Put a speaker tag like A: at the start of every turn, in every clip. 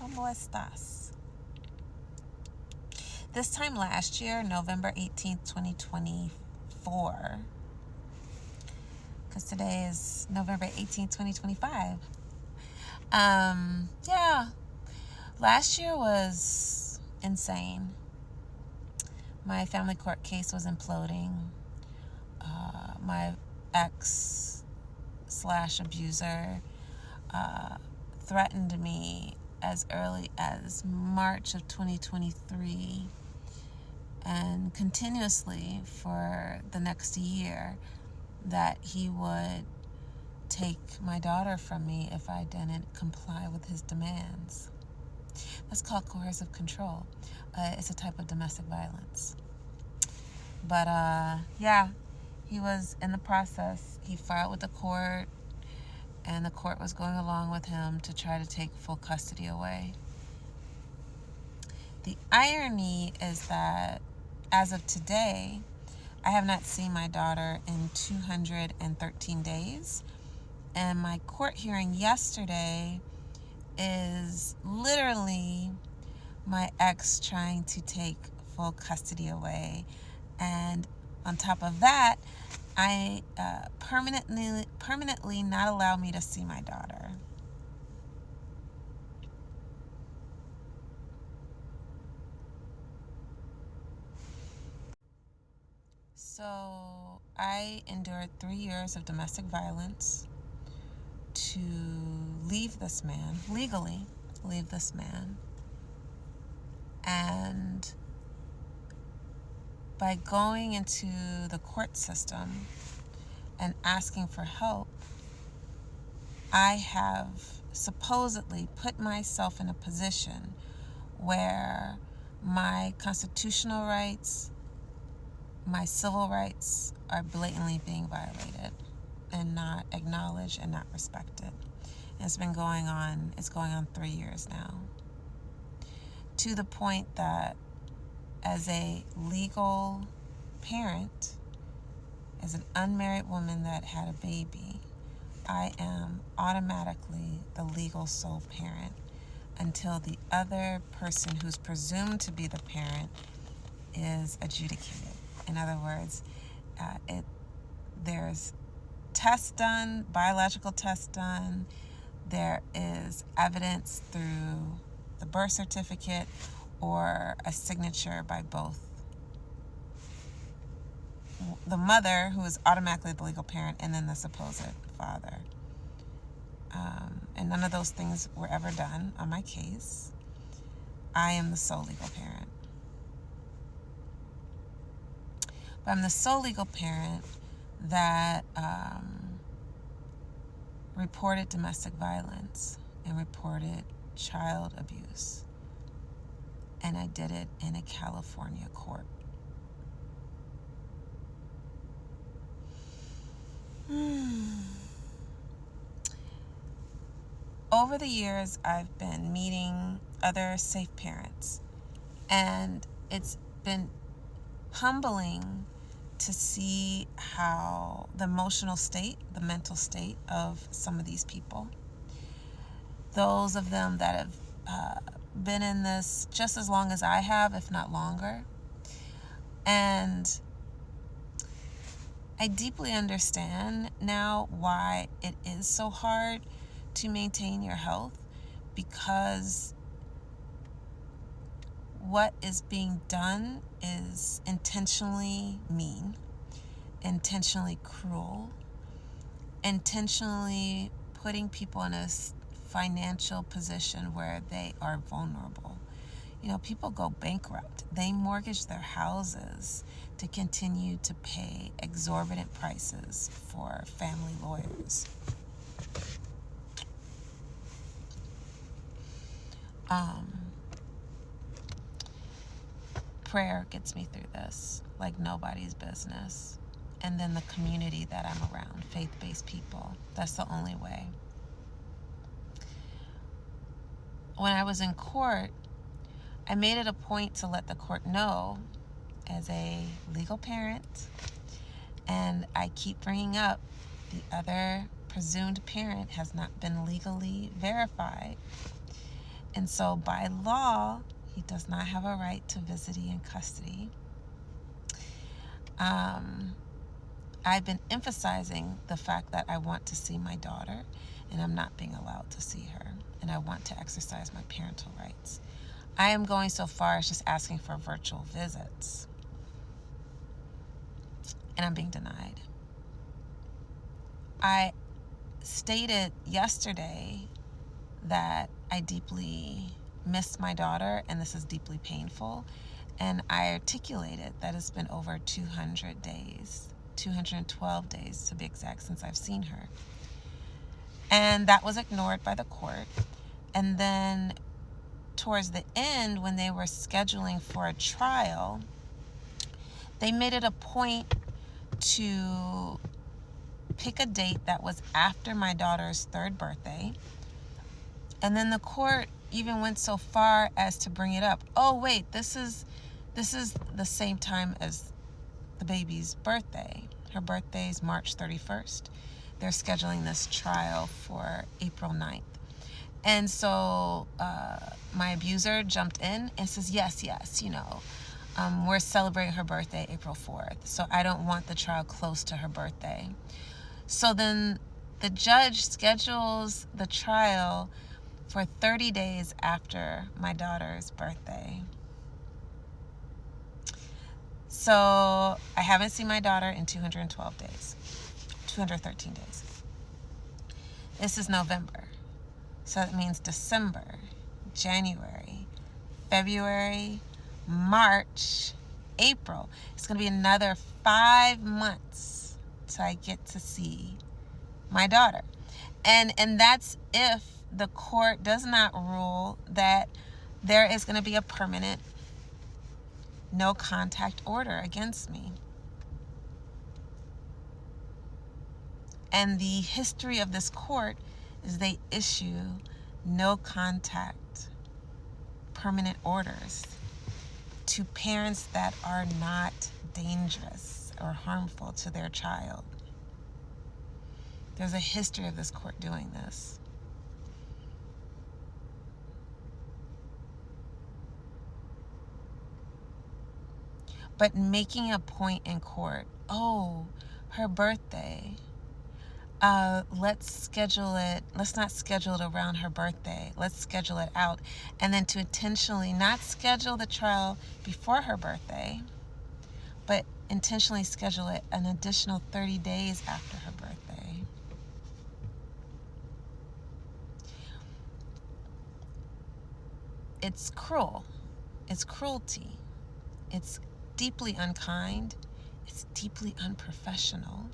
A: ¿Cómo estás? This time last year, November 18th, 2024, because today is November 18th, 2025. Yeah, last year was insane. My family court case was imploding. My ex/abuser threatened me as early as March of 2023 and continuously for the next year that he would take my daughter from me if I didn't comply with his demands. That's called coercive control. It's a type of domestic violence. But yeah, he was in the process. He filed with the court, and the court was going along with him to try to take full custody away. The irony is that as of today, I have not seen my daughter in 213 days. And my court hearing yesterday is literally my ex trying to take full custody away. And on top of that, I permanently not allow me to see my daughter. So I endured 3 years of domestic violence to leave this man, legally leave this man. And by going into the court system and asking for help, I have supposedly put myself in a position where my constitutional rights, my civil rights are blatantly being violated and not acknowledged and not respected. And it's going on 3 years now. To the point that as a legal parent, as an unmarried woman that had a baby, I am automatically the legal sole parent until the other person who's presumed to be the parent is adjudicated. In other words, there's tests done, biological tests done. There is evidence through the birth certificate or a signature by both the mother, who is automatically the legal parent, and then the supposed father. And none of those things were ever done on my case. I am the sole legal parent. But I'm the sole legal parent that reported domestic violence and reported child abuse. And I did it in a California court. Over the years, I've been meeting other safe parents, and it's been humbling to see how the emotional state, the mental state of some of these people, those of them that have been in this just as long as I have, if not longer. And I deeply understand now why it is so hard to maintain your health, because what is being done is intentionally mean, intentionally cruel, intentionally putting people in a financial position where they are vulnerable. You know, people go bankrupt. They mortgage their houses to continue to pay exorbitant prices for family lawyers. Prayer gets me through this like nobody's business. And then the community that I'm around, faith-based people. That's the only way. When I was in court, I made it a point to let the court know, as a legal parent, and I keep bringing up the other presumed parent has not been legally verified, And so by law, he does not have a right to visiting and custody. I've been emphasizing the fact that I want to see my daughter, and I'm not being allowed to see her, and I want to exercise my parental rights. I am going so far as just asking for virtual visits, and I'm being denied. I stated yesterday that I deeply miss my daughter, and this is deeply painful, and I articulated that it's been over 200 days, 212 days to be exact, since I've seen her. And that was ignored by the court. And then towards the end, when they were scheduling for a trial, they made it a point to pick a date that was after my daughter's 3rd birthday. And then the court even went so far as to bring it up. Oh, wait, this is the same time as the baby's birthday. Her birthday is March 31st. They're scheduling this trial for April 9th. And so my abuser jumped in and says, yes, we're celebrating her birthday April 4th. So I don't want the trial close to her birthday. So then the judge schedules the trial for 30 days after my daughter's birthday. So I haven't seen my daughter in 212 days, 213 days. This is November. So that means December, January, February, March, April. It's going to be another 5 months till I get to see my daughter. And that's if the court does not rule that there is going to be a permanent no contact order against me. And the history of this court is they issue no contact permanent orders to parents that are not dangerous or harmful to their child. There's a history of this court doing this. But making a point in court, oh, her birthday, let's schedule it, let's not schedule it around her birthday, let's schedule it out. And then to intentionally not schedule the trial before her birthday, but intentionally schedule it an additional 30 days after her birthday. It's cruel. It's cruelty. It's deeply unkind. It's deeply unprofessional.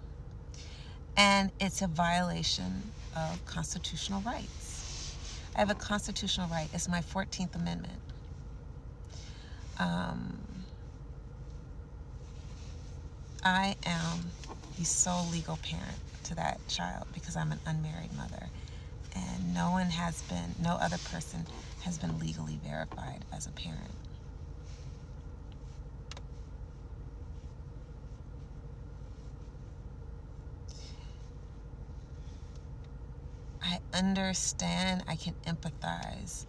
A: And it's a violation of constitutional rights. I have a constitutional right. It's my 14th Amendment. I am the sole legal parent to that child because I'm an unmarried mother. And no other person has been legally verified as a parent. I understand, I can empathize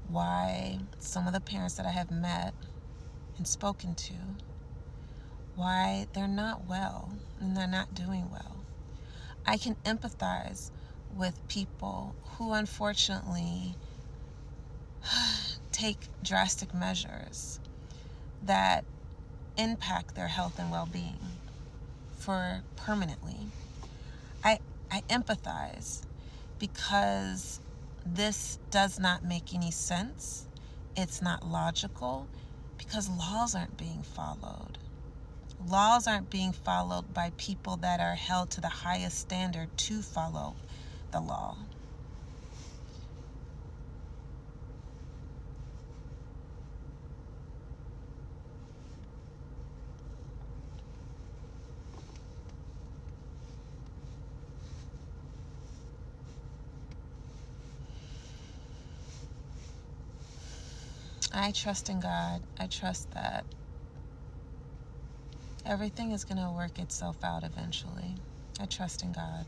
A: why some of the parents that I have met and spoken to, why they're not well and they're not doing well. I can empathize with people who unfortunately take drastic measures that impact their health and well-being for permanently. I empathize because this does not make any sense. It's not logical because laws aren't being followed. Laws aren't being followed by people that are held to the highest standard to follow the law. I trust in God. I trust that everything is going to work itself out eventually. I trust in God.